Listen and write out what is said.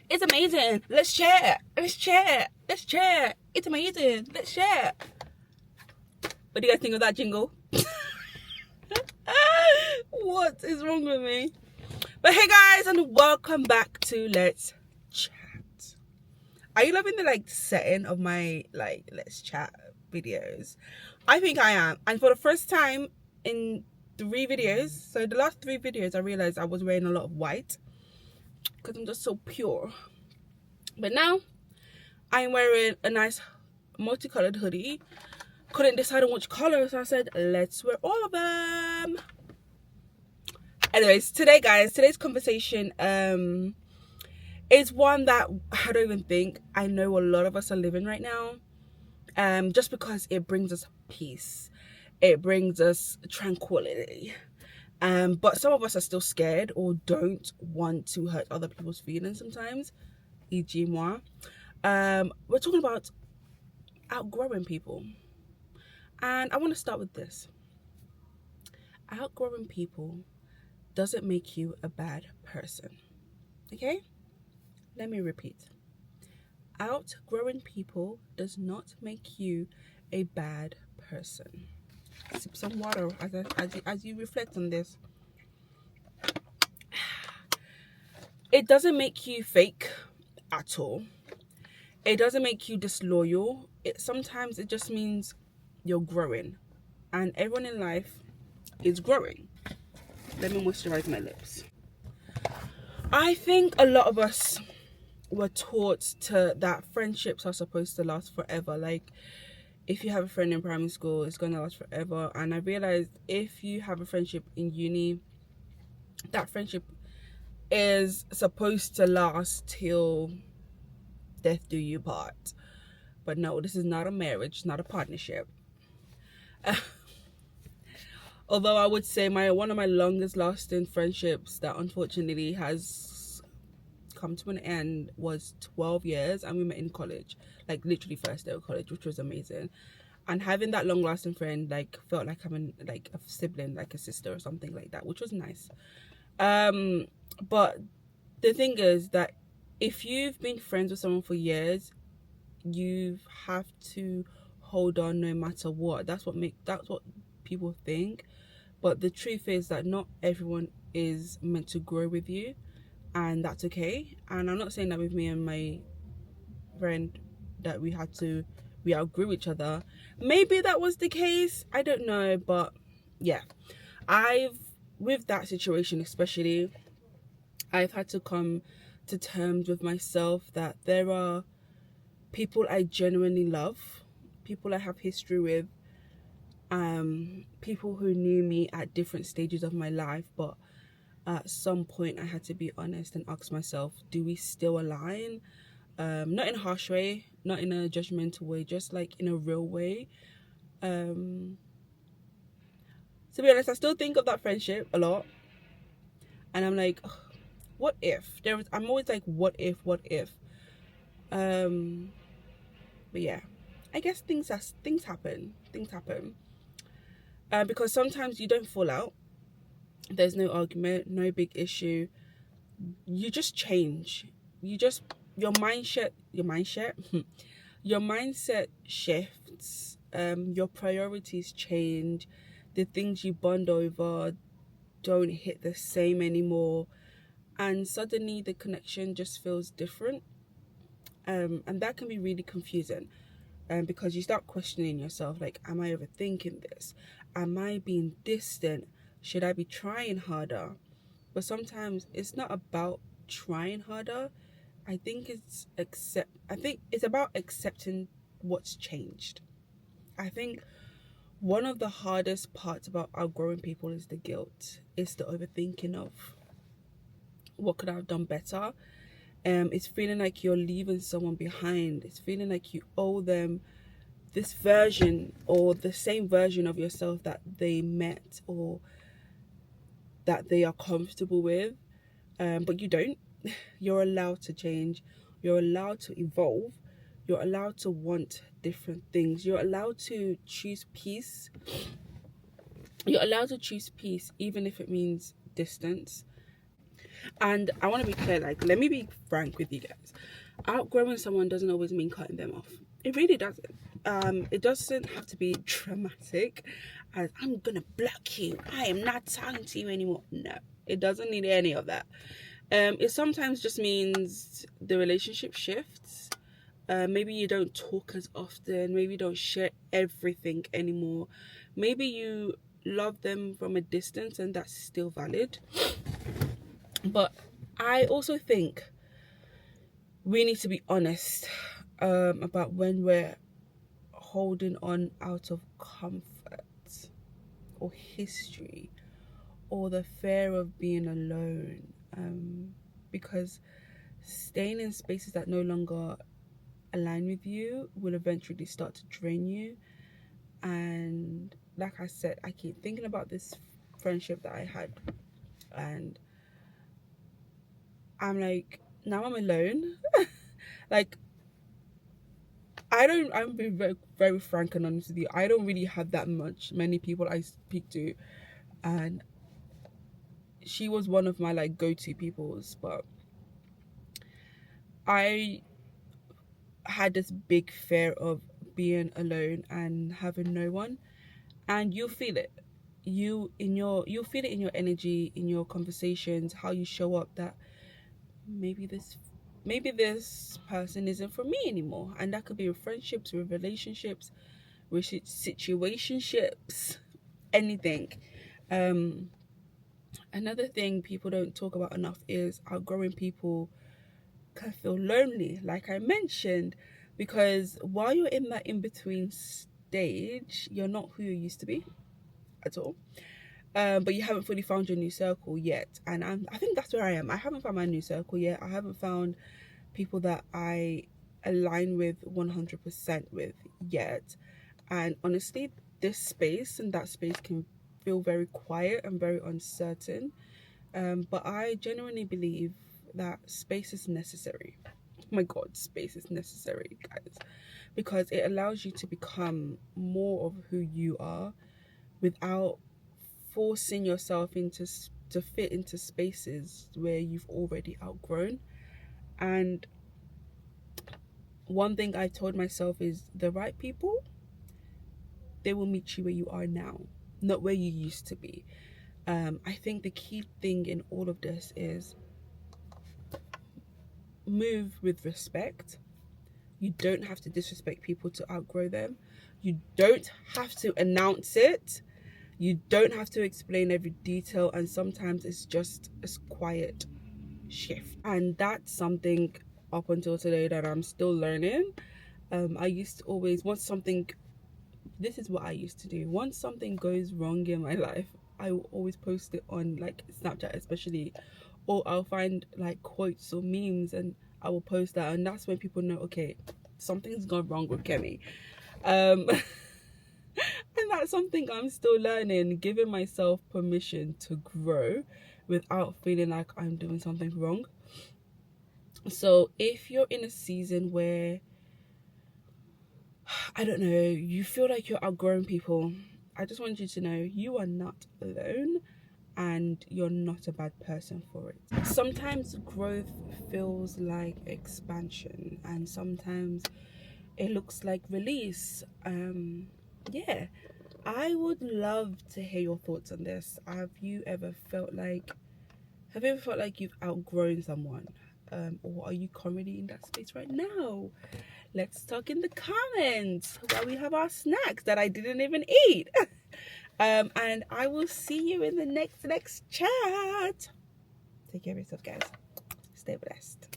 It's amazing. Let's share. Let's share. Let's share. It's amazing. Let's share. What do you guys think of that jingle? What is wrong with me? But hey guys, and welcome back to Let's Chat. Are you loving the setting of my Let's Chat videos? I think I am. And for the first time in 3 videos, so the last 3 videos, I realized I was wearing a lot of white because I'm just so pure. But now I'm wearing a nice multicolored hoodie. Couldn't decide on which color, so I said let's wear all of them. Anyways, today's conversation is one that I don't even think I know a lot of us are living right now, just because it brings us peace, it brings us tranquility, but some of us are still scared or don't want to hurt other people's feelings sometimes, e.g. moi. We're talking about outgrowing people, and I want to start with this. Outgrowing people doesn't make you a bad person. Okay? Let me repeat. Outgrowing people does not make you a bad person. Sip some water as you reflect on this. It doesn't make you fake at all. It doesn't make you disloyal. Sometimes it just means you're growing. And everyone in life is growing. Let me moisturize my lips. I think a lot of us were taught that friendships are supposed to last forever. Like, if you have a friend in primary school, it's gonna last forever. And I realized if you have a friendship in uni, that friendship is supposed to last till death do you part. But no, this is not a marriage, not a partnership. Although I would say one of my longest lasting friendships that unfortunately has come to an end was 12 years, and we met in college, like literally first day of college, which was amazing. And having that long lasting friend felt like I'm a sibling, like a sister or something like that, which was nice. But the thing is that if you've been friends with someone for years, you have to hold on no matter what. That's what people think. But the truth is that not everyone is meant to grow with you, and that's okay. And I'm not saying that with me and my friend that we outgrew each other. Maybe that was the case, I don't know. But yeah, with that situation especially, I've had to come to terms with myself that there are people I genuinely love, people I have history with, people who knew me at different stages of my life, but at some point I had to be honest and ask myself, do we still align? Not in a harsh way, not in a judgmental way, just like in a real way. To be honest, I still think of that friendship a lot, and I'm like, what if I'm always like, what if but yeah, I guess things happen, because sometimes you don't fall out, there's no argument, no big issue, you just change, your mindset your mindset shifts, your priorities change, the things you bond over don't hit the same anymore, and suddenly the connection just feels different. And that can be really confusing, because you start questioning yourself, like, am I overthinking this? Am I being distant? Should I be trying harder? But sometimes it's not about trying harder. I think it's about accepting what's changed. I think one of the hardest parts about outgrowing people is the guilt. It's the overthinking of what could I have done better. It's feeling like you're leaving someone behind. It's feeling like you owe them this version or the same version of yourself that they met or that they are comfortable with. But you don't. You're allowed to change. You're allowed to evolve. You're allowed to want different things. You're allowed to choose peace. You're allowed to choose peace even if it means distance. And I want to be clear, like, let me be frank with you guys. Outgrowing someone doesn't always mean cutting them off. It really doesn't. It doesn't have to be dramatic as I'm gonna block you. I am not talking to you anymore. No, it doesn't need any of that. It sometimes just means the relationship shifts. Maybe you don't talk as often. Maybe you don't share everything anymore. Maybe you love them from a distance, and that's still valid. But I also think we need to be honest about when we're holding on out of comfort or history or the fear of being alone. Because staying in spaces that no longer align with you will eventually start to drain you. And like I said, I keep thinking about this friendship that I had, and I'm like, now I'm alone. Like, I'm being very, very frank and honest with you. I don't really have that many people I speak to, and she was one of my like go-to peoples. But I had this big fear of being alone and having no one, and you feel it. You'll feel it in your energy, in your conversations, how you show up, that maybe this person isn't for me anymore. And that could be with friendships, with relationships, with situationships, anything. Another thing people don't talk about enough is outgrowing people can feel lonely, like I mentioned, because while you're in that in-between stage, you're not who you used to be at all. But you haven't fully found your new circle yet. And I think that's where I am. I haven't found my new circle yet. I haven't found people that I align with 100% with yet. And honestly, this space and that space can feel very quiet and very uncertain. But I genuinely believe that space is necessary. Oh my God, space is necessary, guys, because it allows you to become more of who you are without forcing yourself to fit into spaces where you've already outgrown. And one thing I told myself is the right people, they will meet you where you are now, not where you used to be. I think the key thing in all of this is move with respect. You don't have to disrespect people to outgrow them. You don't have to announce it. You don't have to explain every detail. And sometimes it's just a quiet shift. And that's something up until today that I'm still learning. I used to always, this is what I used to do. Once something goes wrong in my life, I will always post it on like Snapchat especially, or I'll find like quotes or memes and I will post that, and that's when people know, okay, something's gone wrong with Kemi. And that's something I'm still learning, giving myself permission to grow without feeling like I'm doing something wrong. So if you're in a season where, I don't know, you feel like you're outgrowing people, I just want you to know you are not alone and you're not a bad person for it. Sometimes growth feels like expansion and sometimes it looks like release. Yeah, I would love to hear your thoughts on this. Have you ever felt like you've outgrown someone? Or are you currently in that space right now? Let's talk in the comments while we have our snacks that I didn't even eat. And I will see you in the next chat. Take care of yourself, guys. Stay blessed.